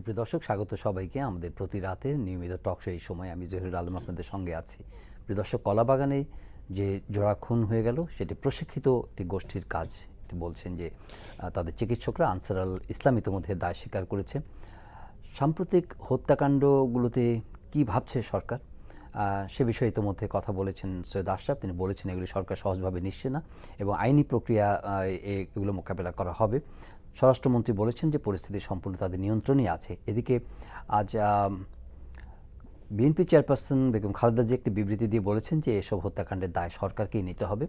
সুপ্রিয় দর্শক, স্বাগত সবাইকে আমাদের প্রতি রাতের নিয়মিত টক শো। এই সময় আমি জহিরুল আলম আপনাদের সঙ্গে আছি। প্রিয় দর্শক, কলাবাগানে যে জোড়া খুন হয়ে গেল সেটি প্রশিক্ষিত একটি গোষ্ঠীর কাজ। বলছেন যে তাদের চিকিৎসকরা আনসার আল ইসলাম ইতিমধ্যে দায় স্বীকার করেছে। সাম্প্রতিক হত্যাকাণ্ডগুলোতে কি ভাবছে সরকার, সে বিষয়ে ইতিমধ্যে কথা বলেছেন সৈয়দ আশরাফ। তিনি বলেছেন এগুলি সরকার সহজভাবে নিচ্ছে না এবং আইনি প্রক্রিয়া এগুলো মোকাবেলা করা হবে। স্বরাষ্ট্রমন্ত্রী বলেছেন যে পরিস্থিতি সম্পূর্ণ তাদের নিয়ন্ত্রণেই আছে। এদিকে আজ বিএনপি চেয়ারপারসন বেগম খালেদা জিয়া একটি বিবৃতি দিয়ে বলেছেন যে এসব হত্যাকাণ্ডের দায় সরকারকেই নিতে হবে,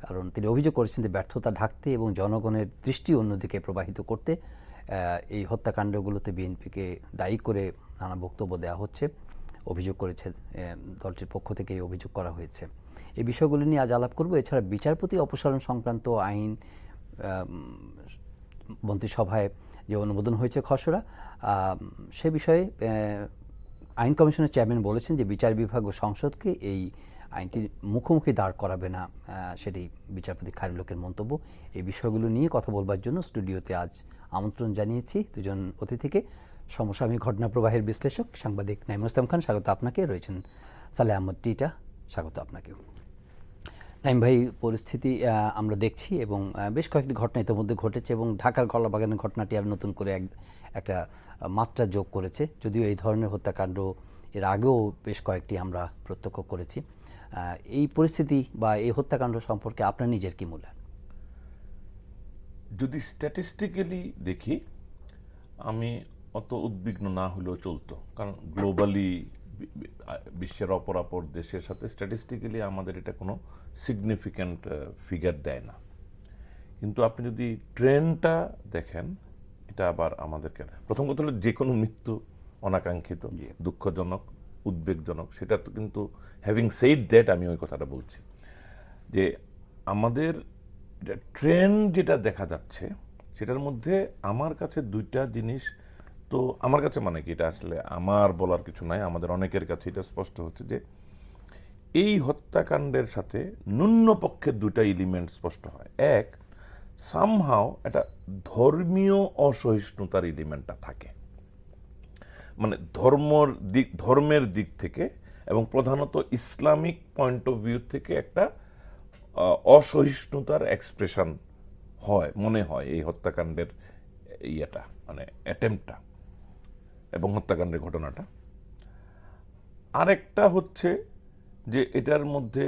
কারণ তিনি অভিযোগ করেছেন যে ব্যর্থতা ঢাকতে এবং জনগণের দৃষ্টি অন্যদিকে প্রবাহিত করতে এই হত্যাকাণ্ডগুলোতে বিএনপিকে দায়ী করে নানা বক্তব্য দেওয়া হচ্ছে। অভিযোগ করেছে দলটির পক্ষ থেকে এই অভিযোগ করা হয়েছে। এই বিষয়গুলো নিয়ে আজ আলাপ করব। এছাড়া বিচারপতি অপসারণ সংক্রান্ত আইন মন্ত্রিসভায় যে অনুমোদন হয়েছে খসড়া, সে বিষয়ে আইন কমিশনের চেয়ারম্যান বলেছেন যে বিচার বিভাগ ও সংসদকে এই আইনটির মুখোমুখি দাঁড় করাবে না, সেটি বিচারপতি খায়রুল-হকের মন্তব্য। এই বিষয়গুলো নিয়ে কথা বলবার জন্য স্টুডিওতে আজ আমন্ত্রণ জানিয়েছি দুজন অতিথিকে। সমসাময়িক ঘটনা প্রবাহের বিশ্লেষক সাংবাদিক নাঈমুল ইসলাম খান, স্বাগত আপনাকে। রয়েছেন সালেহ আহমদ টিটা, স্বাগত আপনাকেও। নাঈম ভাই, পরিস্থিতি আমরা দেখছি এবং বেশ কয়েকটি ঘটনা ইতিমধ্যে ঘটেছে এবং ঢাকার কলাবাগানের ঘটনাটি আর নতুন করে একটা মাত্রা যোগ করেছে। যদিও এই ধরনের হত্যাকাণ্ড এর আগেও বেশ কয়েকটি আমরা প্রত্যক্ষ করেছি। এই পরিস্থিতি বা এই হত্যাকাণ্ড সম্পর্কে আপনার নিজের কি মূল্যায়ন? যদি স্ট্যাটিস্টিক্যালি দেখি, আমি অত উদ্বিগ্ন না হলেও চলতো, কারণ গ্লোবালি বিশ্বের অপরাপর দেশের সাথে স্ট্যাটিস্টিক্যালি আমাদের এটা কোনো সিগনিফিক্যান্ট ফিগার দেয় না। কিন্তু আপনি যদি ট্রেন্ডটা দেখেন, এটা আবার আমাদেরকে, প্রথম কথা হলো যে কোনো মৃত্যু অনাকাঙ্ক্ষিত, দুঃখজনক, উদ্বেগজনক। সেটা তো কিন্তু হ্যাভিং সেইড দ্যাট আমি ওই কথাটা বলছি যে আমাদের ট্রেন্ড যেটা দেখা যাচ্ছে সেটার মধ্যে আমার কাছে দুইটা জিনিস, তো আমার কাছে মানে কি, এটা আসলে আমার বলার কিছু নাই, আমাদের অনেকের কাছে এটা স্পষ্ট হচ্ছে যে এই হত্যাকাণ্ডের সাথে ন্যূনপক্ষে দুটা এলিমেন্ট স্পষ্ট হয়। এক, সামহাও একটা ধর্মীয় অসহিষ্ণুতার এলিমেন্টটা থাকে, মানে ধর্মের দিক থেকে এবং প্রধানত ইসলামিক পয়েন্ট অফ ভিউ থেকে একটা অসহিষ্ণুতার এক্সপ্রেশন হয় মনে হয় এই হত্যাকাণ্ডের ইয়েটা, মানে অ্যাটেম্পটা এবং হত্যাকাণ্ডের ঘটনাটা। আরেকটা হচ্ছে যে এটার মধ্যে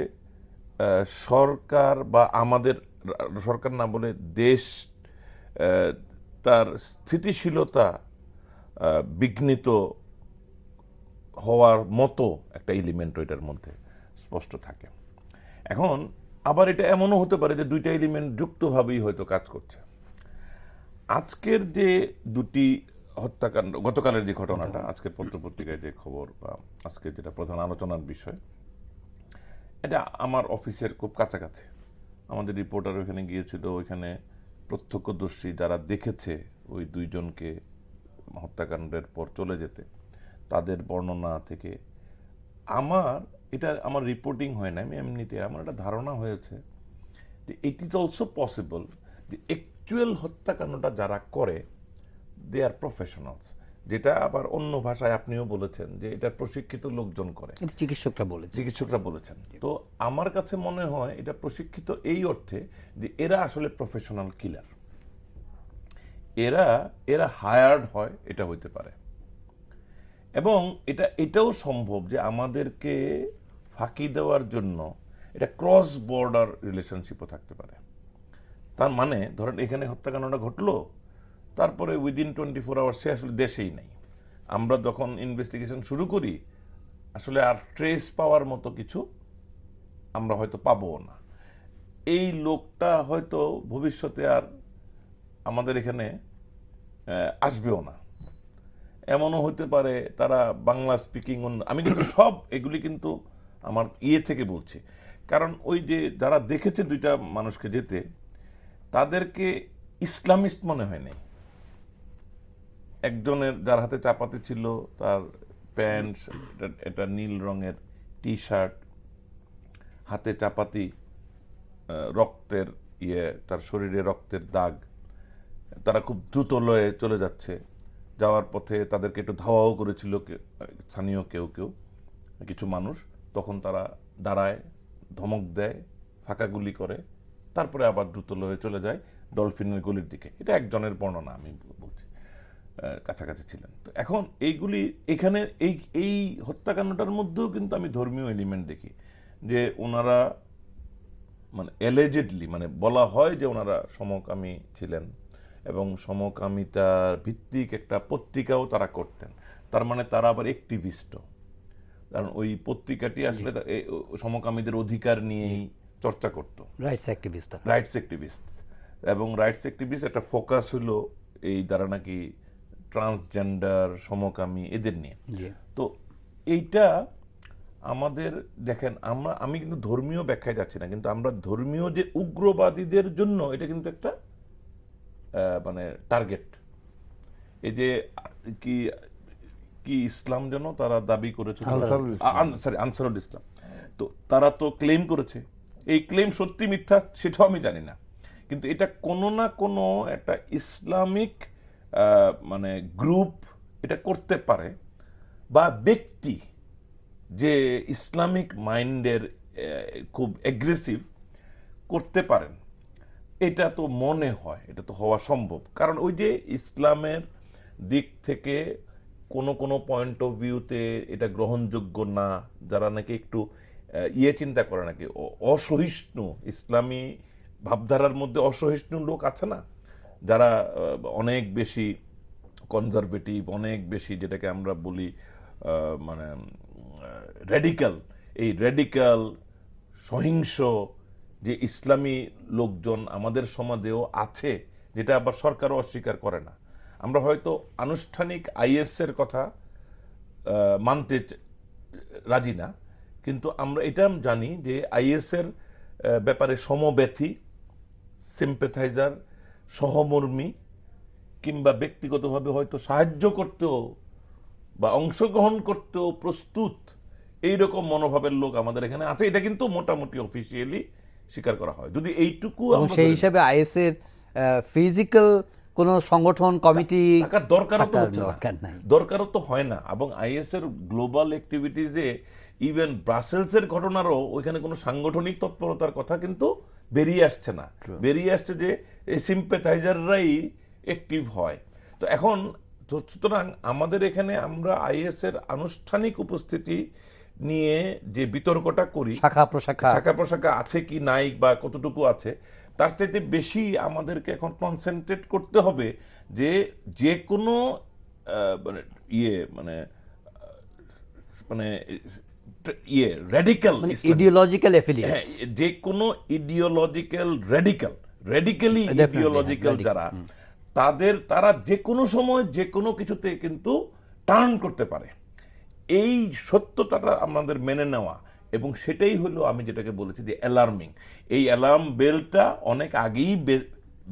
সরকার বা আমাদের সরকার না বলে দেশ তার স্থিতিশীলতা বিঘ্নিত হওয়ার মতো একটা এলিমেন্ট এটার মধ্যে স্পষ্ট থাকে। এখন আবার এটা এমনও হতে পারে যে দুইটা এলিমেন্ট যুক্তভাবেই হয়তো কাজ করছে। আজকের যে দুটি হত্যাকাণ্ড, গতকালের যে ঘটনাটা, আজকের পত্রপত্রিকায় যে খবর বা আজকে যেটা প্রধান আলোচনার বিষয়, এটা আমার অফিসের খুব কাছাকাছি। আমাদের রিপোর্টার ওইখানে গিয়েছিল, ওইখানে প্রত্যক্ষদর্শী যারা দেখেছে ওই দুইজনকে হত্যাকাণ্ডের পর চলে যেতে, তাদের বর্ণনা থেকে আমার রিপোর্টিং হয় না, আমি এমনিতে আমার একটা ধারণা হয়েছে যে ইট ইজ অলসো পসিবল যে অ্যাকচুয়াল হত্যাকাণ্ডটা যারা করে দে আর প্রফেশনালস, যেটা আবার অন্য ভাষায় আপনিও বলেছেন যে এটা প্রশিক্ষিত লোকজন করে, চিকিৎসকরা বলেছেন। তো আমার কাছে মনে হয় এটা প্রশিক্ষিত এই অর্থে যে এরা আসলে প্রফেশনাল কিলার, এরা হায়ার্ড হয়, এটা হইতে পারে। এবং এটাও সম্ভব যে আমাদেরকে ফাঁকি দেওয়ার জন্য এটা ক্রস বর্ডার রিলেশনশিপও থাকতে পারে। তার মানে ধরেন এখানে হত্যাকাণ্ডটা ঘটলো, তারপরে উইদিন 24 আওয়ার সে আসলে দেশেই নাই। আমরা যখন ইনভেস্টিগেশন শুরু করি আসলে আর ট্রেস পাওয়ার মতো কিছু আমরা হয়তো পাবো না। এই লোকটা হয়তো ভবিষ্যতে আর আমাদের এখানে আসবেও না, এমনও হতে পারে। তারা বাংলা স্পিকিং, আমি কিন্তু সব এগুলি কিন্তু আমার থেকে বলছি, কারণ ওই যে যারা দেখেছে দুইটা মানুষকে যেতে, তাদেরকে ইসলামিস্ট মনে হয় নাই। একজনের যার হাতে চাপাতি ছিল, তার প্যান্ট এটা নীল রঙের, টি শার্ট, হাতে চাপাতি, রক্তের তার শরীরে রক্তের দাগ, তারা খুব দ্রুত লয়ে চলে যাচ্ছে। যাওয়ার পথে তাদেরকে একটু ধাওয়াও করেছিল স্থানীয় কেউ কেউ, কিছু মানুষ। তখন তারা দাঁড়ায়, ধমক দেয়, ফাঁকা গুলি করে, তারপরে আবার দ্রুত হয়ে চলে যায় ডলফিনের গলির দিকে। এটা একজনের বর্ণনা, আমি বলছি, কাছাকাছি ছিলেন। তো এখন এইগুলি এখানে এই এই হত্যাকাণ্ডটার মধ্যেও কিন্তু আমি ধর্মীয় এলিমেন্ট দেখি, যে ওনারা মানে এলিজেডলি, মানে বলা হয় যে ওনারা সমকামী ছিলেন এবং সমকামিতার ভিত্তিক একটা পত্রিকাও তারা করতেন। তার মানে তারা আবার অ্যাক্টিভিস্টও, কারণ ওই পত্রিকাটি আসলে সমকামীদের অধিকার নিয়েই চর্চা করত। রাইটস অ্যাক্টিভিস্ট এবং রাইটস অ্যাক্টিভিস্ট একটা ফোকাস হলো এই দ্বারা নাকি ট্রান্সজেন্ডার, সমকামী এদের নিয়ে। তো এইটা আমাদের দেখেন, আমি কিন্তু ধর্মীয় ব্যাখ্যায় যাচ্ছি না, কিন্তু আমরা ধর্মীয় যে উগ্রবাদীদের জন্য এটা কিন্তু একটা মানে টার্গেট। এই যে কি কি ইসলাম যেন তারা দাবি করেছিল, আনসারুল ইসলাম, তো তারা তো ক্লেম করেছে, এই ক্লেম সত্যি মিথ্যা সেটাও আমি জানি না, কিন্তু এটা কোনো না কোনো একটা ইসলামিক মানে গ্রুপ এটা করতে পারে, বা ব্যক্তি যে ইসলামিক মাইন্ডের খুব এগ্রেসিভ করতে পারেন, এটা তো মনে হয়, এটা তো হওয়া সম্ভব। কারণ ওই যে ইসলামের দিক থেকে কোনো কোনো পয়েন্ট অফ ভিউতে এটা গ্রহণযোগ্য না, যারা নাকি একটু চিন্তা করে, নাকি অসহিষ্ণু, ইসলামী ভাবধারার মধ্যে অসহিষ্ণু লোক আছে না, যারা অনেক বেশি কনজারভেটিভ, অনেক বেশি যেটাকে আমরা বলি মানে রেডিক্যাল, এই রেডিক্যাল সহিংস যে ইসলামী লোকজন আমাদের সমাজেও আছে, যেটা আবার সরকারও অস্বীকার করে না। আমরা হয়তো আনুষ্ঠানিক আইএস এর কথা মানতে রাজি না, কিন্তু আমরা এটা জানি যে আইএস এর ব্যাপারে সমব্যথী, সিম্প্যাথাইজার, সহমর্মী, কিংবা ব্যক্তিগতভাবে হয়তো সাহায্য করতেও বা অংশগ্রহণ করতেও প্রস্তুত, এইরকম মনোভাবের লোক আমাদের এখানে আছে। এটা কিন্তু মোটামুটি অফিসিয়ালি স্বীকার করা হয়। যদি এইটুকু সেই হিসাবে আইএস এর ফিজিক্যাল কোন সংগঠন কমিটি থাকার দরকারও তো হয় না। এবং আইএস এর গ্লোবাল অ্যাক্টিভিটিজে ইভেন ব্রাসেলস এর ঘটনারও ওইখানে কোনো সাংগঠনিক তৎপরতার কথা কিন্তু বেরিয়ে আসছে না। বেরিয়ে আসছে যে এই সিম্প্যাথাইজাররাই অ্যাক্টিভ হয়। তো এখন সুতরাং আমাদের এখানে আমরা আইএস এর আনুষ্ঠানিক উপস্থিতি নিয়ে যে বিতর্কটা করি, শাখা প্রশাখা আছে কি নাই বা কতটুকু আছে, তার চাইতে বেশি আমাদেরকে এখন কনসেন্ট্রেট করতে হবে যে যে কোনো রেডিক্যাল ইডিওলজিক্যাল এফিলিয়েশন, যে কোনো ইডিওলজিক্যাল রেডিক্যালি ইডিওলজিক্যাল যারা, তারা যে কোনো সময় যে কোনো কিছুতে কিন্তু টার্ন করতে পারে। এই সত্যতাটা আমাদের মেনে নেওয়া, এবং সেটাই হলো আমি যেটাকে বলেছি যে অ্যালার্মিং। এই অ্যালার্ম বেলটা অনেক আগেই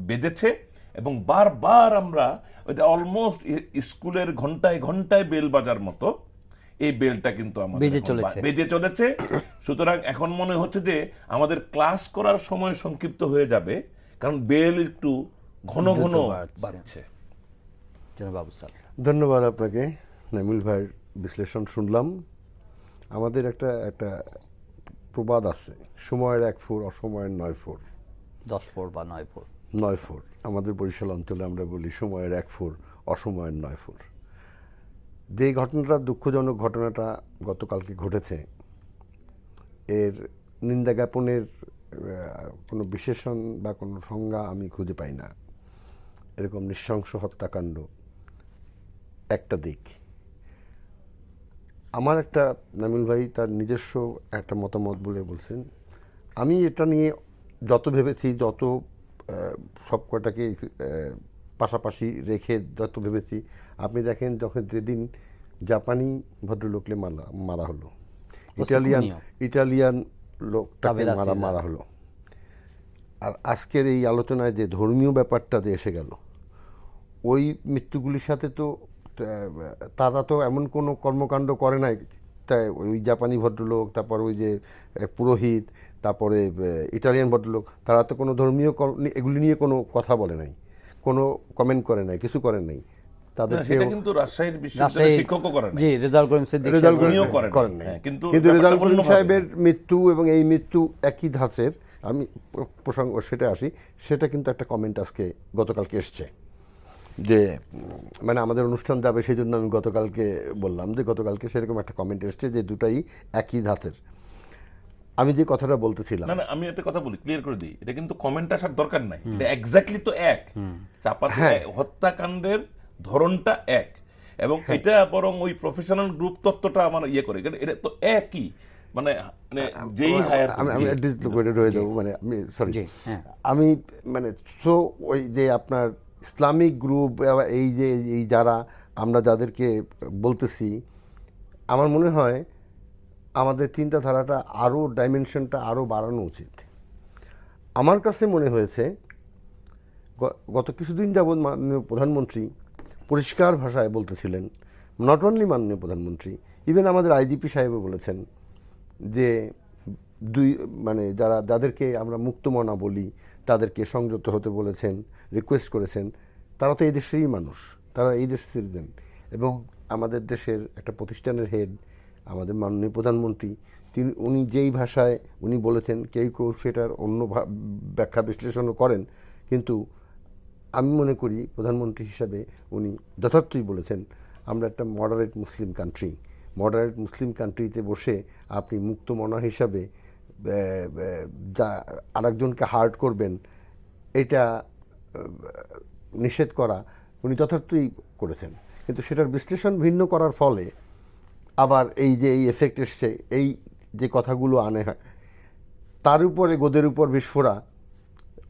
বেজেছে, এবং বারবার আমরা ওইটা অলমোস্ট স্কুলের ঘন্টায় ঘন্টায় বেল বাজার মতো এই বেলটা কিন্তু আমাদের বেজে চলেছে। সুতরাং এখন মনে হচ্ছে যে আমাদের ক্লাস করার সময় সংক্ষিপ্ত হয়ে যাবে, কারণ বেল একটু ঘন ঘন বাজছে। ধন্যবাদ আপনাকে। নাইমুল ভাইয়ের বিশ্লেষণ শুনলাম। আমাদের একটা প্রবাদ আছে, সময়ের 1 ফুর, অসময়ের 9 ফুর। 10 ফুর বা 9 ফুর। 9 ফুর আমাদের বরিশাল অঞ্চলে আমরা বলি সময়ের 1 ফুর, অসময়ের 9 ফুর। যে ঘটনাটা, দুঃখজনক ঘটনাটা গতকালকে ঘটেছে, এর নিন্দা জ্ঞাপনের কোনো বিশেষণ বা কোনো সংজ্ঞা আমি খুঁজে পাই না। এরকম নৃশংস হত্যাকাণ্ড একটা দিক। আমার একটা, নামিল ভাই তার নিজস্ব একটা মতামত বলে বলছেন, আমি এটা নিয়ে যত ভেবেছি, যত সব কটাকে পাশাপাশি রেখে যত ভেবেছি, আপনি দেখেন যখন যেদিন জাপানি ভদ্রলোককে মারা হলো, ইটালিয়ান লোকটাকে মারা হলো, আর আজকের এই আলোচনায় যে ধর্মীয় ব্যাপারটা যে এসে গেল, ওই মৃত্যুগুলির সাথে তো তারা তো এমন কোনো কর্মকাণ্ড করে নাই। তাই ওই জাপানি ভদ্রলোক, তারপর ওই যে পুরোহিত, তারপরে ইটালিয়ান ভদ্রলোক, তারা তো কোনো ধর্মীয় এগুলি নিয়ে কোনো কথা বলে নাই, কোনো কমেন্ট করে নাই, কিছু করে নাই। তাদেরকে সেটা কিন্তু রাজশাহীর বিশ্ববিদ্যালয়ের রাজশাহীর শিক্ষকও করে না, জি রেজাউল করিম সিদ্দিক রেজাউল সাহেব উনিও করিম করেন নাই। হ্যাঁ, কিন্তু কিন্তু রেজাউল ব্যাপারটা করিম অন্যভাবে। সাহেবের মৃত্যু এবং এই মৃত্যু একই ধাঁচের, আমি প্রসঙ্গ সেটা আসি, সেটা কিন্তু একটা কমেন্ট আজকে গতকালকে এসছে যে মানে আমাদের অনুষ্ঠান যাবে সেই জন্য আমি গতকালকে বললাম যে গতকালকে সেরকম একটা কমেন্ট এসছে যে দুটাই একই ধাঁচের। আমি যে কথাটা বলতেছিলাম, না না, আমি একটা কথা বলি, ক্লিয়ার করে দিই, এটা কিন্তু কমেন্ট আসার দরকার নাই, এটা এক্স্যাক্টলি তো এক। চাপাতি হত্যাকাণ্ডের ধরনটা এক, এবং এটা বরং ওই প্রফেশনাল গ্রুপ তত্ত্বটা আমার ইয়ে করে, এটা তো একই, মানে যেই হায়ার আমি ডিসলোকেটেড হয়ে যাবো, মানে আমি সরি, জি, হ্যাঁ। আমি মানে সো ওই যে আপনার ইসলামিক গ্রুপ, এই যে এই যারা আমরা যাদেরকে বলতেছি, আমার মনে হয় আমাদের চিন্তাধারাটা আরও ডাইমেনশনটা আরও বাড়ানো উচিত। আমার কাছে মনে হয়েছে গত কিছুদিন যাবৎ মাননীয় প্রধানমন্ত্রী পরিষ্কার ভাষায় বলতেছিলেন, নট অনলি মাননীয় প্রধানমন্ত্রী, ইভেন আমাদের আইজিপি সাহেবও বলেছেন যে মানে যাদেরকে আমরা মুক্তমনা বলি তাদেরকে সংযত হতে বলেছেন, রিকোয়েস্ট করেছেন। তারা তো এই দেশেরই মানুষ, তারা এই দেশের সিটিজেন, এবং আমাদের দেশের একটা প্রতিষ্ঠানের হেড আমাদের মাননীয় প্রধানমন্ত্রী, উনি যেই ভাষায় উনি বলেছেন, কেউ কেউ সেটার অন্য ব্যাখ্যা বিশ্লেষণও করেন, কিন্তু আমি মনে করি প্রধানমন্ত্রী হিসাবে উনি যথার্থই বলেছেন আমরা একটা moderate Muslim country. Moderate Muslim কান্ট্রিতে বসে আপনি মুক্তমনা হিসাবে যা আরেকজনকে হার্ট করবেন, এটা নিষেধ করা উনি যথার্থই করেছেন। কিন্তু সেটার বিশ্লেষণ ভিন্ন করার ফলে আবার এই যে এই এফেক্ট এসছে, এই যে কথাগুলো আনে হয়, তার উপরে গোদের উপর বিস্ফোরা।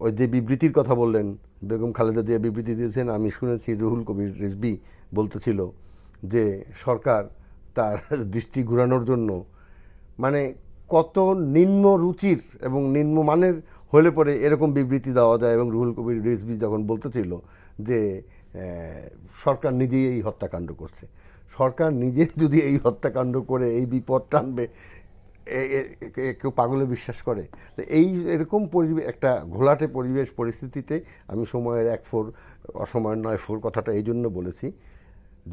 ওই যে বিবৃতির কথা বললেন, বেগম খালেদা জিয়া বিবৃতি দিয়েছেন, আমি শুনেছি রুহুল কবির রিজভী বলতেছিল যে সরকার তার দৃষ্টি ঘুরানোর জন্য, মানে কত নিম্ন রুচির এবং নিম্নমানের হলে পরে এরকম বিবৃতি দেওয়া যায়। এবং রুহুল কবির রিজভী যখন বলতেছিল যে সরকার নিজেই এই হত্যাকাণ্ড করছে, সরকার নিজে যদি এই হত্যাকাণ্ড করে এই বিপদ টানবে, কেউ পাগলে বিশ্বাস করে? তো এই এরকম পরিবেশ, একটা ঘোলাটে পরিবেশ পরিস্থিতিতে আমি সময়ের 1/4 অসময়ের 9/4 কথাটা এই জন্য বলেছি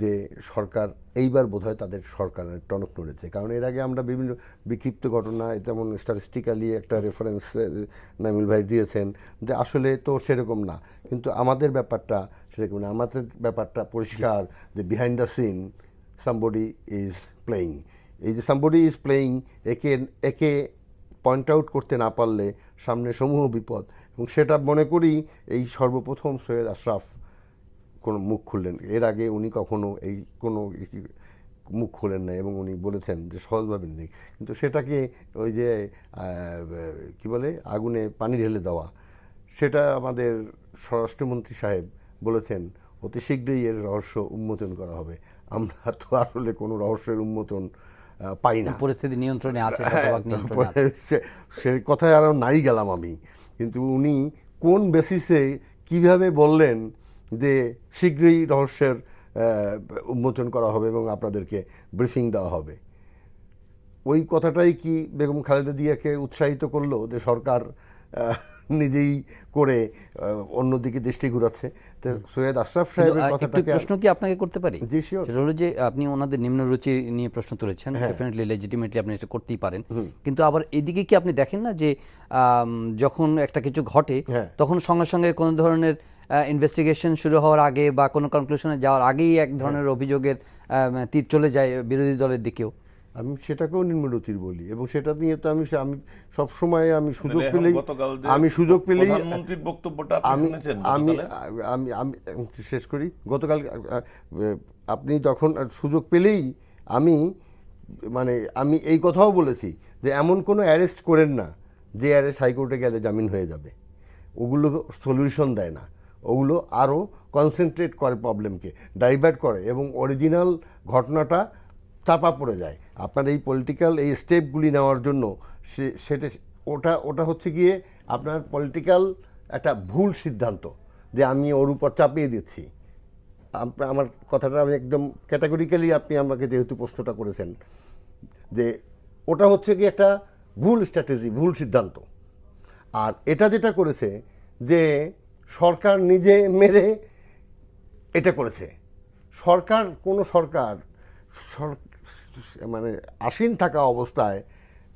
যে সরকার এইবার বোধহয় তাদের সরকারের টনক নড়েছে। কারণ এর আগে আমরা বিভিন্ন বিক্ষিপ্ত ঘটনা, যেমন স্ট্যাটিস্টিক্যালি একটা রেফারেন্স নামিল ভাই দিয়েছেন যে আসলে তো সেরকম না, কিন্তু আমাদের ব্যাপারটা সেরকম না। আমাদের ব্যাপারটা পরিষ্কার যে behind the scene somebody is playing. এই যে সামবডি ইজ প্লেয়িং, একে পয়েন্ট আউট করতে না পারলে সামনে সমূহ বিপদ। এবং সেটা মনে করি এই সর্বপ্রথম সৈয়দ আশরাফ কোনো মুখ খুললেন। এর আগে উনি কখনো এই কোনো মুখ খুলেন না, এবং উনি বলেছেন যে সহজভাবে নেই, কিন্তু সেটাকে ওই যে কি বলে আগুনে পানি ঢেলে দেওয়া, সেটা আমাদের স্বরাষ্ট্রমন্ত্রী সাহেব বলেছেন অতি শীঘ্রই এর রহস্য উন্মোচন করা হবে। আমরা তো আসলে কোনো রহস্যের উন্মোচন পাই না। পরিস্থিতি নিয়ন্ত্রণে আছে, শতভাগ নিয়ন্ত্রণে আছে। সে কথায় আরও নাই গেলাম আমি, কিন্তু উনি কোন বেসিসে কিভাবে বললেন যে শীঘ্রই রহস্যের উন্মোচন করা হবে এবং আপনাদেরকে ব্রিফিং দেওয়া হবে? ওই কথাটাই কি বেগম খালেদা জিয়াকে উৎসাহিত করলো যে সরকার নিজেই করে অন্যদিকে দৃষ্টি ঘুরাচ্ছে? তো সৈয়দ আশরাফ সাহেবের একটু কথাটাকে প্রশ্ন কি আপনাকে করতে পারি? জি শিওর। সেটা হলো যে আপনি ওনাদের নিম্ন রুচি নিয়ে প্রশ্ন তুলেছেন, ডেফিনেটলি লেজিটিমেটলি আপনি এটা করতেই পারেন, কিন্তু আবার এদিকে কি আপনি দেখেন না যে যখন একটা কিছু ঘটে তখন সঙ্গে সঙ্গে কোনো ধরনের ইনভেস্টিগেশন শুরু হওয়ার আগে বা কোনো কনক্লুশনে যাওয়ার আগেই এক ধরনের অভিযোগের তীর চলে যায় বিরোধী দলের দিকেও? আমি সেটাকেও নিম্নরুচির বলি, এবং সেটা নিয়ে তো আমি সবসময় আমি সুযোগ পেলেই প্রধানমন্ত্রীর বক্তব্যটা আপনি শুনেছেন? আমি শেষ করি। গতকাল আপনি যখন সুযোগ পেলেই আমি এই কথাও বলেছি যে এমন কোনো অ্যারেস্ট করেন না যে অ্যারেস্ট হাইকোর্টে গেলে জামিন হয়ে যাবে। ওগুলো সলিউশন দেয় না, ওগুলো আরও কনসেন্ট্রেট করে, প্রবলেমকে ডাইভার্ট করে, এবং অরিজিনাল ঘটনাটা চাপা পড়ে যায়। আপনার এই পলিটিক্যাল এই স্টেপগুলি নেওয়ার জন্য ওটা হচ্ছে গিয়ে আপনার পলিটিক্যাল একটা ভুল সিদ্ধান্ত যে আমি ওর উপর চাপিয়ে দিচ্ছি। আমার কথাটা আমি একদম ক্যাটাগরিক্যালি, আপনি আমাকে যেহেতু প্রশ্নটা করেছেন, যে ওটা হচ্ছে কি একটা ভুল স্ট্র্যাটেজি, ভুল সিদ্ধান্ত। আর এটা যেটা করেছে যে সরকার নিজে মেরে এটা করেছে, কোনো সরকার মানে আসীন থাকা অবস্থায়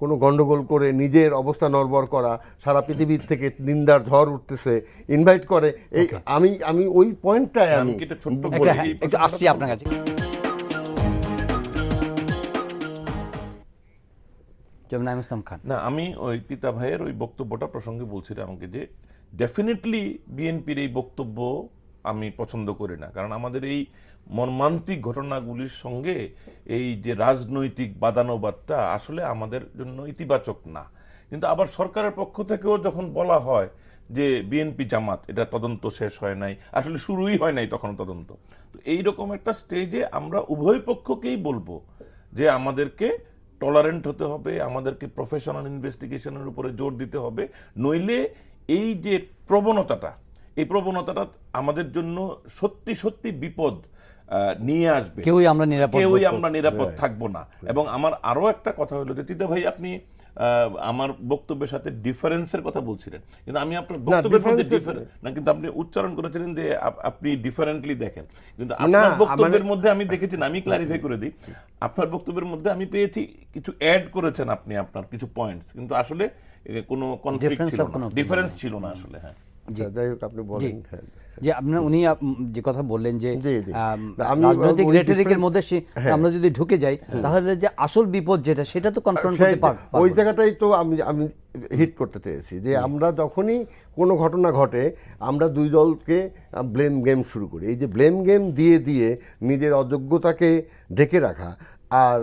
কোনো গন্ডগোল করে নিজের অবস্থা নড়বড় করা, সারা পৃথিবীর থেকে নিন্দার ঝড় উঠতেছে, ইনভাইট করে, এই আমি ওই পয়েন্টটায় আমি কি একটা ছোট্ট একটু বলি, হ্যাঁ, এই একটু প্রসঙ্গটা আসছি আপনার কাছে। জনাব নাঈম ইসলাম খান। না, আমি ওই তিতা ভাইয়ের ওই বক্তব্যটা প্রসঙ্গে বলছিলাম আমাকে যে ডেফিনেটলি বিএনপির এই বক্তব্য আমি পছন্দ করি না, কারণ আমাদের এই মর্মান্তিক ঘটনাগুলির সঙ্গে এই যে রাজনৈতিক বাদানুবাদটা আসলে আমাদের জন্য ইতিবাচক না। কিন্তু আবার সরকারের পক্ষ থেকেও যখন বলা হয় যে বিএনপি জামাত এটা তদন্ত শেষ হয় নাই, আসলে শুরুই হয় নাই তখন তদন্ত, তো এইরকম একটা স্টেজে আমরা উভয় পক্ষকেই বলবো যে আমাদেরকে টলারেন্ট হতে হবে, আমাদেরকে প্রফেশনাল ইনভেস্টিগেশনের উপরে জোর দিতে হবে, নইলে এই যে এই প্রবণতাটা আমাদের জন্য সত্যি সত্যি বিপদ নিয়ে আসবে। কেউই আমরা নিরাপদ থাকবো না। এবং আমার আরো একটা কথা হলো যে তিতা ভাই, আপনি আমার বক্তব্যের সাথে ডিফারেন্সের কথা বলছিলেন, কিন্তু আমি আপনার বক্তব্যের মধ্যে কিন্তু আপনি উচ্চারণ করেছিলেন যে আপনি ডিফারেন্টলি দেখেন, কিন্তু আপনার বক্তব্যের মধ্যে আমি দেখেছি না, আমি ক্লারিফাই করে দিই, আপনার বক্তব্যের মধ্যে আমি পেয়েছি কিছু অ্যাড করেছেন আপনি আপনার কিছু পয়েন্টস, কিন্তু আসলে কোনো কনফ্লিক্ট ছিল না, ডিফারেন্স ছিল না আসলে। হ্যাঁ, যাই হোক, আপনি বলেন। যে উনি যে কথা বললেন যে আমি রাজনৈতিক রেটরিকের মধ্যে আমরা যদি ঢুকে যাই তাহলে যে আসল বিপদ যেটা সেটা তো কনফ্রন্ট করতে পারবো। ওই জায়গাটাই তো আমি হিট করতে চেয়েছি যে আমরা যখনই কোনো ঘটনা ঘটে আমরা দুই দলকে ব্লেম গেম শুরু করি। এই যে ব্লেম গেম দিয়ে দিয়ে নিজের অযোগ্যতাকে ঢেকে রাখা আর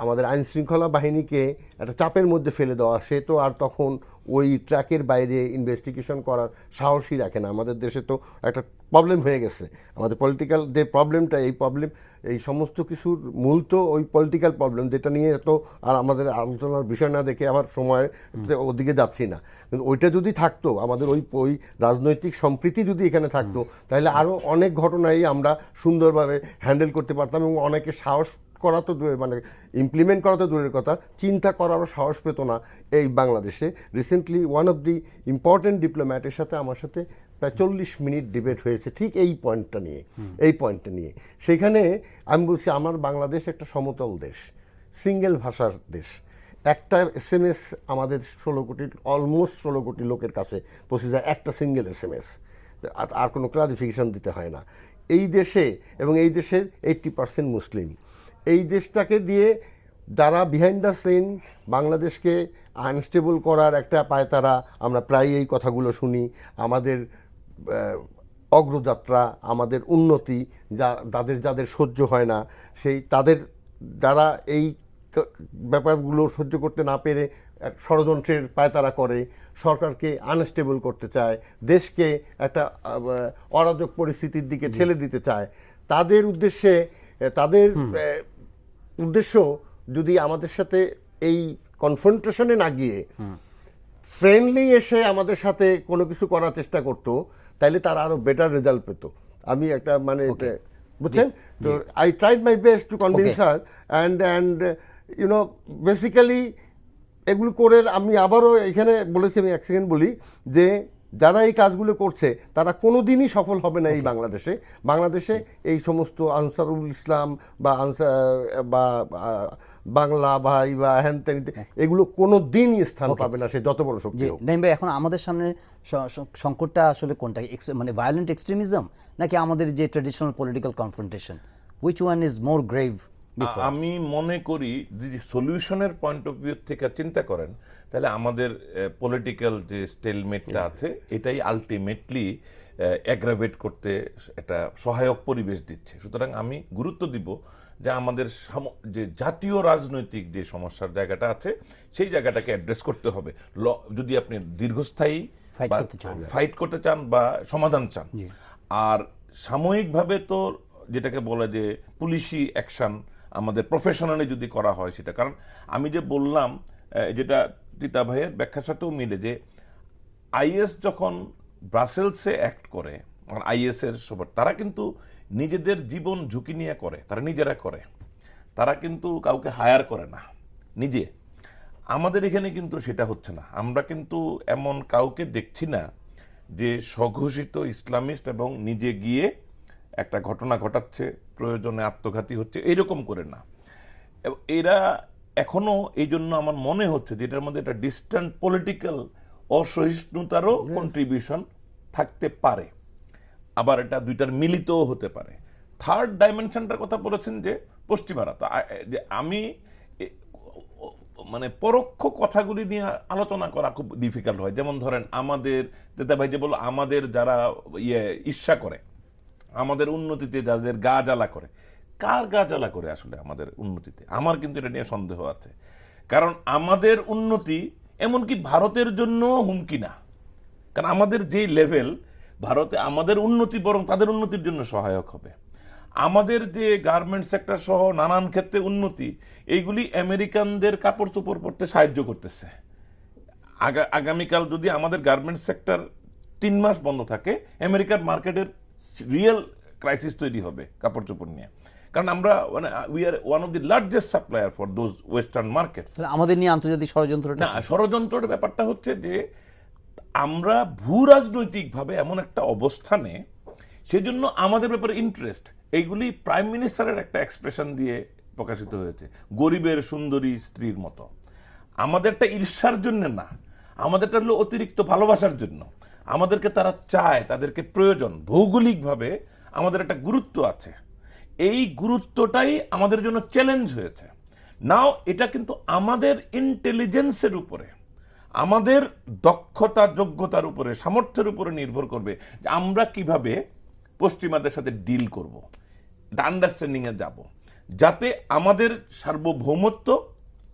আমাদের আইন শৃঙ্খলা বাহিনীকে একটা চাপের মধ্যে ফেলে দেওয়া, সে তো আর তখন ওই ট্র্যাকের বাইরে ইনভেস্টিগেশন করার সাহসই রাখে না। আমাদের দেশে তো একটা প্রবলেম হয়ে গেছে, আমাদের পলিটিক্যাল যে প্রবলেমটা, এই সমস্ত কিছুর মূল তো ওই পলিটিক্যাল প্রবলেম, যেটা নিয়ে তো আর আমাদের আলোচনার বিষয় না দেখে আবার সময় ওদিকে যাচ্ছি না। কিন্তু ওইটা যদি থাকতো, আমাদের ওই রাজনৈতিক সম্প্রীতি যদি এখানে থাকতো, তাহলে আরও অনেক ঘটনাই আমরা সুন্দরভাবে হ্যান্ডেল করতে পারতাম এবং অনেকে সাহস করা তো মানে ইমপ্লিমেন্ট করা তো দূরের কথা, চিন্তা করারও সাহস পেত না এই বাংলাদেশে। Recently one of the important ডিপ্লোম্যাটের সাথে আমার সাথে প্রায় 40 মিনিট ডিবেট হয়েছে ঠিক এই পয়েন্টটা নিয়ে। সেখানে আমি বলছি আমার বাংলাদেশ একটা সমতল দেশ, সিঙ্গেল ভাষার দেশ। একটা SMS আমাদের 16 কোটি লোকের কাছে পৌঁছে যায়, একটা সিঙ্গেল SMS, আর কোনো ক্লারিফিকেশন দিতে হয় না। এই দেশে এবং এই দেশের 80% মুসলিম, এই দেশটাকে দিয়ে যারা বিহাইন্ড দ্য সিন বাংলাদেশকে আনস্টেবল করার একটা পায়তারা, আমরা প্রায় এই কথাগুলো শুনি। আমাদের অগ্রযাত্রা, আমাদের উন্নতি যাদের সহ্য হয় না, যারা এই ব্যাপারগুলো সহ্য করতে না পেরে ষড়যন্ত্রের পায়তারা করে, সরকারকে আনস্টেবল করতে চায়, দেশকে একটা অরাজক পরিস্থিতির দিকে ঠেলে দিতে চায়, তাদের উদ্দেশ্য যদি আমাদের সাথে এই কনফ্রন্টেশনে না গিয়ে ফ্রেন্ডলি এসে আমাদের সাথে কোনো কিছু করার চেষ্টা করতো, তাইলে তারা আরো বেটার রেজাল্ট পেত। আমি একটা বুঝছেন তো, I tried my best to convince her and basically এগুলো করে আমি আবারও এখানে বলেছি, আমি এক সেকেন্ড বলি যে যারা এই কাজগুলো করছে তারা কোনোদিনই সফল হবে না এই বাংলাদেশে এই সমস্ত আনসারুল ইসলাম বা বাংলা ভাই বা হ্যান ত্যান, এগুলো কোনোদিনই স্থান পাবে না, সে যত বড় শক্তি হোক। নাঈম ভাই, এখন আমাদের সামনে সংকটটা আসলে কোনটা, মানে ভায়োলেন্ট এক্সট্রিমিজম নাকি আমাদের যে traditional political confrontation? Which one is more grave? আমি মনে করি যদি সলিউশনের পয়েন্ট অফ ভিউ থেকে চিন্তা করেন, তাহলে আমাদের পলিটিক্যাল যে স্টেলমেটটা আছে এটাই আলটিমেটলি অ্যাগ্রাভেট করতে একটা সহায়ক পরিবেশ দিচ্ছে। সুতরাং আমি গুরুত্ব দিব যে আমাদের যে জাতীয় রাজনৈতিক যে সমস্যার জায়গাটা আছে সেই জায়গাটাকে অ্যাড্রেস করতে হবে। যদি আপনি দীর্ঘস্থায়ী ফাইট করতে চান বা সমাধান চান, আর সাময়িকভাবে তো যেটাকে বলে যে পুলিশি অ্যাকশন আমাদের প্রফেশনালি যদি করা হয় সেটা, কারণ আমি যে বললাম যেটা তিতা ভাইয়ের ব্যাখ্যার সাথেও মিলে, যে আইএস যখন ব্রাসেলসে অ্যাক্ট করে, আইএস এর সবার তারা কিন্তু নিজেদের জীবন ঝুঁকি নিয়ে করে, তারা নিজেরা করে, তারা কিন্তু কাউকে হায়ার করে না নিজে। আমাদের এখানে কিন্তু সেটা হচ্ছে না, আমরা কিন্তু এমন কাউকে দেখছি না যে স্বঘোষিত ইসলামিস্ট এবং নিজে গিয়ে একটা ঘটনা ঘটাচ্ছে, প্রয়োজনে আত্মঘাতী হচ্ছে, এইরকম করে না। এবং এরা এখনো এই জন্য আমার মনে হচ্ছে যে এটার মধ্যে একটা ডিস্ট্যান্ট পলিটিক্যাল অসহিষ্ণুতারও কন্ট্রিবিউশন থাকতে পারে, আবার এটা দুইটার মিলিতও হতে পারে। থার্ড ডাইমেনশনটার কথা বলেছেন যে পশ্চিমারা, তো যে আমি মানে পরোক্ষ কথাগুলি নিয়ে আলোচনা করা খুব ডিফিকাল্ট হয়। যেমন ধরেন আমাদের যেটা ভাই যে বললো, আমাদের যারা ঈর্ষা করে, আমাদের উন্নতিতে যাদের গা জ্বালা করে, কার গা জ্বালা করে আসলে আমাদের উন্নতিতে? আমার কিন্তু এটা নিয়ে সন্দেহ আছে। কারণ আমাদের উন্নতি এমনকি ভারতের জন্য হুমকি না, কারণ আমাদের যেই লেভেল, ভারতে আমাদের উন্নতি বরং তাদের উন্নতির জন্য সহায়ক হবে। আমাদের যে গার্মেন্ট সেক্টর সহ নানান ক্ষেত্রে উন্নতি, এইগুলি আমেরিকানদের কাপড় চোপড় পরতে সাহায্য করতেছে। আগামীকাল যদি আমাদের গার্মেন্ট সেক্টর 3 মাস বন্ধ থাকে, আমেরিকার মার্কেটের রিয়েল ক্রাইসিস তৈরি হবে কাপড় চোপড় নিয়ে। কারণ আমরা মানে we are one of the largest supplier for those western markets. আমাদের নিয়ে আন্তর্জাতিক ষড়যন্ত্রটা না, ষড়যন্ত্রের ব্যাপারটা হচ্ছে যে আমরা ভূ রাজনৈতিকভাবে এমন একটা অবস্থানে, সেজন্য আমাদের ব্যাপারে ইন্টারেস্ট, এইগুলি প্রাইম মিনিস্টারের একটা এক্সপ্রেশন দিয়ে প্রকাশিত হয়েছে, গরিবের সুন্দরী স্ত্রীর মতো। আমাদেরটা ঈর্ষার জন্য না, আমাদেরটা হলো অতিরিক্ত ভালোবাসার জন্য। আমাদেরকে তারা চায়, তাদেরকে প্রয়োজন, ভৌগোলিকভাবে আমাদের একটা গুরুত্ব আছে। এই গুরুত্বটাই আমাদের জন্য চ্যালেঞ্জ হয়েছে। নাও এটা কিন্তু আমাদের ইন্টেলিজেন্সের উপরে, আমাদের দক্ষতা যোগ্যতার উপরে, সামর্থ্যের উপরে নির্ভর করবে যে আমরা কিভাবে পশ্চিমাদের সাথে ডিল করব, আন্ডারস্ট্যান্ডিং এ যাব, যাতে আমাদের সার্বভৌমত্ব,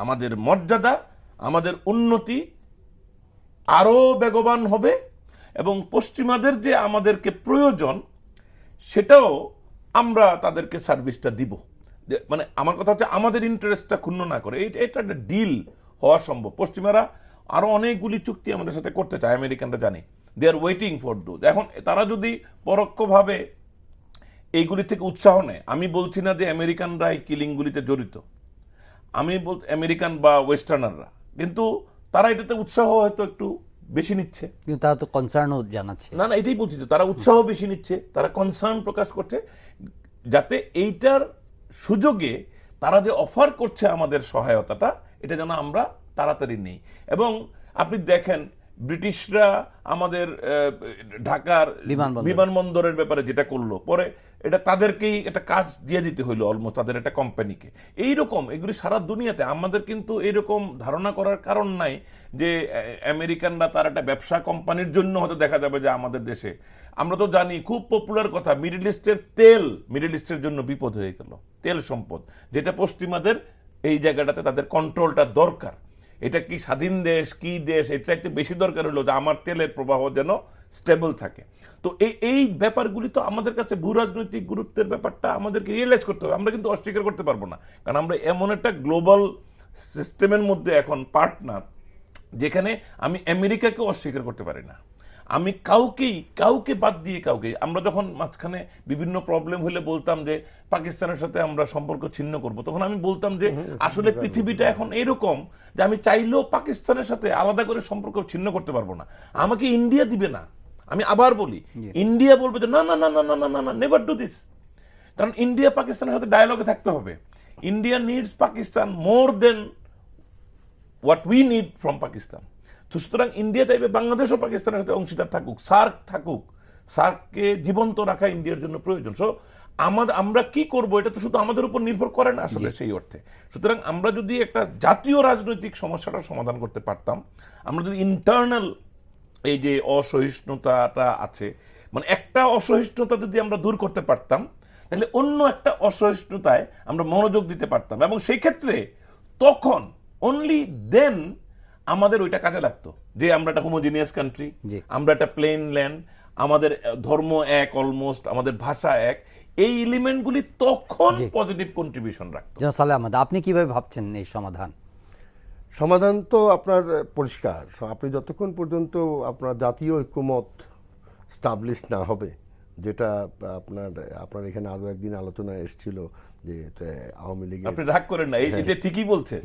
আমাদের মর্যাদা, আমাদের উন্নতি আরো বেগবান হবে, এবং পশ্চিমাদের যে আমাদেরকে প্রয়োজন সেটাও আমরা তাদেরকে সার্ভিসটা দিব। মানে আমার কথা হচ্ছে আমাদের ইন্টারেস্টটা ক্ষুণ্ণ না করে এটা একটা ডিল হওয়া সম্ভব। পশ্চিমারা আরো অনেকগুলি চুক্তি আমাদের সাথে করতে চায়, আমেরিকানরা জানি, দে আর ওয়েটিং ফর দোজ। এখন তারা যদি পরোক্ষভাবে এইগুলি থেকে উৎসাহ নেয়, আমি বলছি না যে আমেরিকানরা এই কিলিংগুলিতে জড়িত, আমি আমেরিকান বা ওয়েস্টার্নাররা, কিন্তু তারা এটাতে উৎসাহ হয়তো একটু বেশি নিচ্ছে। কিন্তু তারা তো কনসার্নও জানাচ্ছে। না না, এটাই বলছি, তারা উৎসাহ বেশি নিচ্ছে, তারা কনসার্ন প্রকাশ করছে, যাতে এইটার সুযোগে তারা যে অফার করছে আমাদের সহায়তাটা, এটা যেন আমরা তাড়াতাড়ি নেই। এবং আপনি দেখেন ব্রিটিশরা আমাদের ঢাকার বিমানবন্দরের ব্যাপারে যেটা করলো, পরে এটা তাদেরকেই একটা কাজ দিয়ে দিতে হইলো অলমোস্ট, তাদের একটা কোম্পানিকে। এইরকম এগুলি সারা দুনিয়াতে। আমাদের কিন্তু এইরকম ধারণা করার কারণ নাই যে আমেরিকানরা তার একটা ব্যবসা কোম্পানির জন্য হয়তো দেখা যাবে যে আমাদের দেশে। আমরা তো জানি খুব পপুলার কথা, মিডল ইস্টের তেল মিডল ইস্টের জন্য বিপদ হয়ে গেল, তেল সম্পদ, যেটা পশ্চিমাদের এই জায়গাটাতে তাদের কন্ট্রোলটা দরকার। এটা কি স্বাধীন দেশ, কি দেশ, এটা একটু বেশি দরকার হলো যে আমার তেলের প্রবাহ যেন স্টেবল থাকে। তো এই ব্যাপারগুলি তো আমাদের কাছে ভূ রাজনৈতিক গুরুত্বের ব্যাপারটা আমাদেরকে রিয়েলাইজ করতে হবে। আমরা কিন্তু অস্বীকার করতে পারবো না, কারণ আমরা এমন একটা গ্লোবাল সিস্টেমের মধ্যে এখন পার্টনার, যেখানে আমি আমেরিকাকে অস্বীকার করতে পারি না। আমি কাউকে বাদ দিয়ে কাউকে, আমরা যখন মাঝখানে বিভিন্ন প্রবলেম হলে বলতাম যে পাকিস্তানের সাথে আমরা সম্পর্ক ছিন্ন করব, তখন আমি বলতাম যে আসলে পৃথিবীটা এখন এরকম যে আমি চাইলেও পাকিস্তানের সাথে আলাদা করে সম্পর্ক ছিন্ন করতে পারবো না। আমাকে ইন্ডিয়া দিবে না। আমি আবার বলি, ইন্ডিয়া বলবে যে না না না না না না না, নেভার ডু দিস। কারণ ইন্ডিয়া পাকিস্তানের সাথে ডায়ালগে থাকতে হবে। India needs Pakistan more than what we need from Pakistan. সুতরাং ইন্ডিয়া চাইবে বাংলাদেশ ও পাকিস্তানের সাথে অংশীদার থাকুক, সার্ক থাকুক। সার্ককে জীবন্ত রাখা ইন্ডিয়ার জন্য প্রয়োজন। সো আমরা কি করব, এটা তো শুধু আমাদের উপর নির্ভর করে না আসলে সেই অর্থে। সুতরাং আমরা যদি একটা জাতীয় রাজনৈতিক সমস্যাটা সমাধান করতে পারতাম, আমরা যদি ইন্টারনাল এই যে অসহিষ্ণুতাটা আছে, মানে একটা অসহিষ্ণুতা যদি আমরা দূর করতে পারতাম, তাহলে অন্য একটা অসহিষ্ণুতায় আমরা মনোযোগ দিতে পারতাম, এবং সেই ক্ষেত্রে তখন অনলি দেন আমাদের ওইটা কাজে লাগতো যে আমরা একটা হোমোজিনিয়াস কান্ট্রি, আমরা একটা প্লেন ল্যান্ড, আমাদের ধর্ম এক অলমোস্ট, আমাদের ভাষা এক। এই এলিমেন্টগুলি তখন পজিটিভ কন্ট্রিবিউশন রাখতো। সালেহ আহমেদ, আপনি কিভাবে ভাবছেন এই সমাধান? তো আপনার পরিষ্কার, আপনি যতক্ষণ পর্যন্ত আপনার জাতীয় ঐক্যমত স্টাবলিশ না হবে, যেটা আপনার এখানে আরো একদিন আলোচনায় এসেছিল যে আওয়ামী লীগ, আপনি রাগ করেন না, এটা ঠিকই বলছে,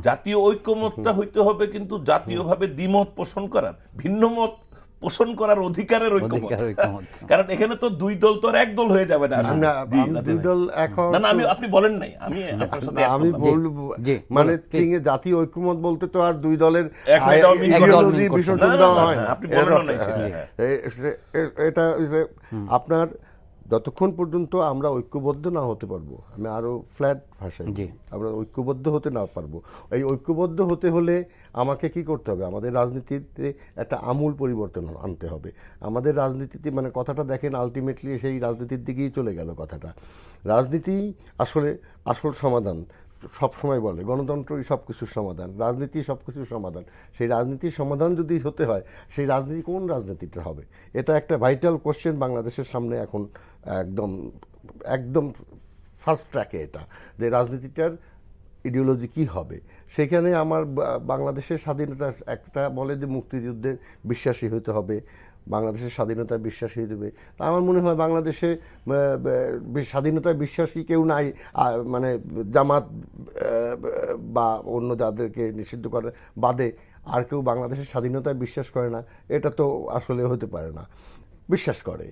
জাতীয় ঐক্যমতটা হইতে হবে, কিন্তু জাতীয়ভাবে দ্বিমত পোষণ করার, ভিন্ন মত পোষণ করার অধিকারের ঐক্যমত। অধিকার ঐক্যমত। কারণ এখানে তো দুই দল তো আর এক দল হয়ে যাবে না। জি, আমি দুই দল এখন না, আপনি বলেন নাই, আমি আপনার সাথে আমি এক করলাম। বলবো জি, মানে বলুন, please। জাতীয় ঐক্যমত বলতে তো আর দুই দলের এক মিনিট আমি ideology করছি। বিসর্জন না, দেওয়া না, হয় না, না। আপনি বলেন নাই সেটা। এটা আপনার যতক্ষণ পর্যন্ত আমরা ঐক্যবদ্ধ না হতে পারবো, আমি আরো ফ্ল্যাট ভাষায় জি। আমরা ঐক্যবদ্ধ হতে না পারবো, এই ঐক্যবদ্ধ হতে হলে আমাকে কি করতে হবে, আমাদের রাজনীতিতে একটা আমূল পরিবর্তন আনতে হবে। আমাদের রাজনীতিতে মানে কথাটা দেখেন আলটিমেটলি সেই রাজনীতির দিকেই চলে গেল কথাটা। রাজনীতি আসলে আসল সমাধান সব সময় বলে গণতন্ত্রই সব কিছুর সমাধান, রাজনীতি সব কিছুর সমাধান। সেই রাজনীতির সমাধান যদি হতে হয়, সেই রাজনীতি কোন রাজনীতিটা হবে, এটা একটা ভাইটাল কোশ্চেন বাংলাদেশের সামনে এখন একদম একদম ফার্স্ট ট্র্যাকে এটা, যে রাজনীতিটার ইডিওলজি কি হবে। সেখানে আমার বাংলাদেশের স্বাধীনতা একটা বলে যে মুক্তিযুদ্ধে বিশ্বাসী হতে হবে, বাংলাদেশের স্বাধীনতায় বিশ্বাসী দেবে। তা আমার মনে হয় বাংলাদেশে স্বাধীনতায় বিশ্বাসী কেউ নাই, মানে জামাত বা অন্য যাদেরকে নিষিদ্ধ করে বাদে আর কেউ বাংলাদেশের স্বাধীনতায় বিশ্বাস করে না, এটা তো আসলে হতে পারে না। বিশ্বাস করে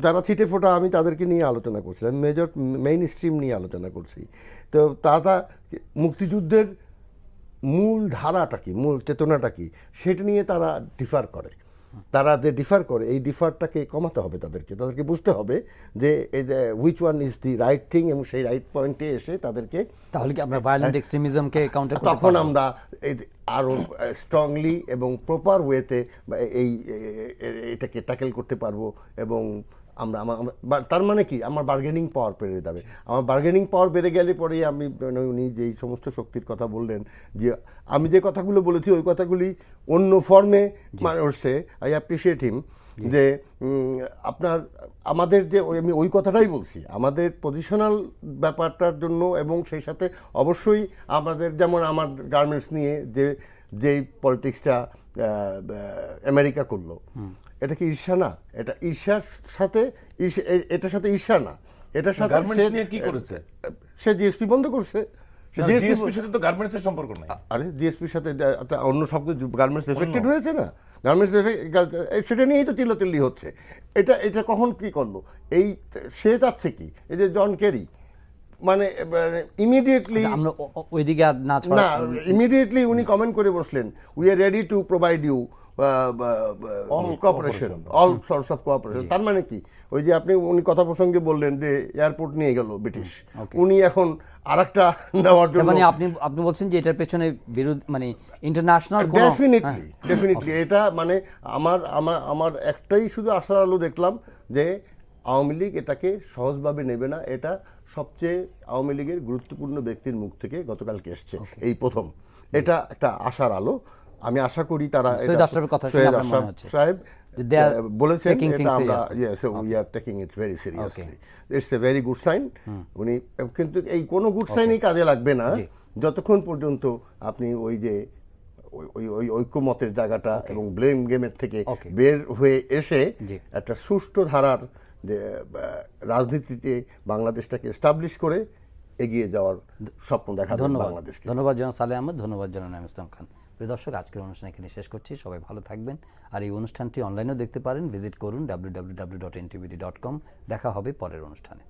যারা ছিটে ফোটা, আমি তাদেরকে নিয়ে আলোচনা করছি, আমি মেইন স্ট্রিম নিয়ে আলোচনা করছি। তো তারা মুক্তিযুদ্ধের মূল ধারাটা কি, মূল চেতনাটা কি, সেটা নিয়ে তারা ডিফার করে। তারা যে ডিফার করে, এই ডিফারটাকে কমাতে হবে, তাদেরকে বুঝতে হবে যে এই যে which one is the right thing, এবং সেই রাইট পয়েন্টে এসে তাদেরকে তাহলে কি আমরা ভায়োলেন্ট এক্সট্রিমিজমকে কাউন্টার করতে তখন পারবো? আমরা আরো স্ট্রংলি এবং প্রপার ওয়েতে এটাকে ট্যাকেল করতে পারবো। এবং তার মানে কি, আমার বার্গেনিং পাওয়ার বেড়ে যাবে। আমার বার্গেনিং পাওয়ার বেড়ে গেলে পরে আমি উনি যেই সমস্ত শক্তির কথা বললেন, যে আমি যে কথাগুলো বলেছি ওই কথাগুলি অন্য ফর্মে হচ্ছে, আই অ্যাপ্রিসিয়েট হিম, যে আপনার আমাদের যে আমি ওই কথাটাই বলছি, আমাদের পজিশনাল ব্যাপারটার জন্য, এবং সেই সাথে অবশ্যই আমাদের যেমন আমার গার্মেন্টস নিয়ে যেই পলিটিক্সটা আমেরিকা করলো, এটা কি ঈর্ষা না? এটা ঈর্ষার সাথে এটার সাথে ঈর্ষা না, এটার সাথে গার্মেন্টস নিয়ে কি করেছে? সে জিএসপি বন্ধ করছে। জিএসপির সাথে তো গার্মেন্টসের সম্পর্ক নাই। আরে জিএসপির সাথে অন্য সব গার্মেন্টস এফেক্টেড হয়েছে না, গার্মেন্টস সেটা নিয়েই তো চিল্লাচিল্লি হচ্ছে। এটা কখন কি করলো, এই সে যাচ্ছে কি, এই যে জন কেরি, মানে ইমিডিয়েটলি আমরা ওইদিকে আর না না, ইমিডিয়েটলি উনি কমেন্ট করে বসলেন, we are ready to provide you cooperation, all sorts of cooperation. তার মানে কি, ওই যে উনি কথা প্রসঙ্গে বললেন যে এয়ারপোর্ট নিয়ে গেল ব্রিটিশ, উনি এখন আরেকটা নেওয়ার জন্য, মানে আপনি বলছেন যে এটার পেছনে মানে ইন্টারন্যাশনাল ডেফিনেটলি এটা মানে আমার একটাই শুধু আশার আলো দেখলাম, যে আওয়ামী লীগ এটাকে সহজভাবে নেবে না। এটা সবচেয়ে আওয়ামী লীগের গুরুত্বপূর্ণ ব্যক্তির মুখ থেকে গতকালকে এসছে এই প্রথম, এটা একটা আশার আলো। আমি আশা করি তারা সাহেব বলেছেন এটা আমরা we are taking it very seriously, it's a very good sign. উনি কিন্তু এই কোনো গুড সাইনই কাজে লাগবে না যতক্ষণ পর্যন্ত আপনি ওই যে ওই ঐক্যমতের জায়গাটা এবং ব্লেম গেমের থেকে বের হয়ে এসে একটা সুষ্ঠু ধারার যে রাজনীতিতে বাংলাদেশটাকে এস্টাবলিশ করে এগিয়ে যাওয়ার স্বপ্ন দেখা বাংলাদেশকে। ধন্যবাদ জানান সালেহ আহমেদ, ধন্যবাদ জানান নাঈম ইসলাম খান। প্রিয় দর্শক, আজকের অনুষ্ঠান এখানে শেষ করছি। সবাই ভালো থাকবেন, আর এই অনুষ্ঠানটি অনলাইনেও দেখতে পারেন। ভিজিট করুন www.ntvd.com। দেখা হবে পরের অনুষ্ঠানে।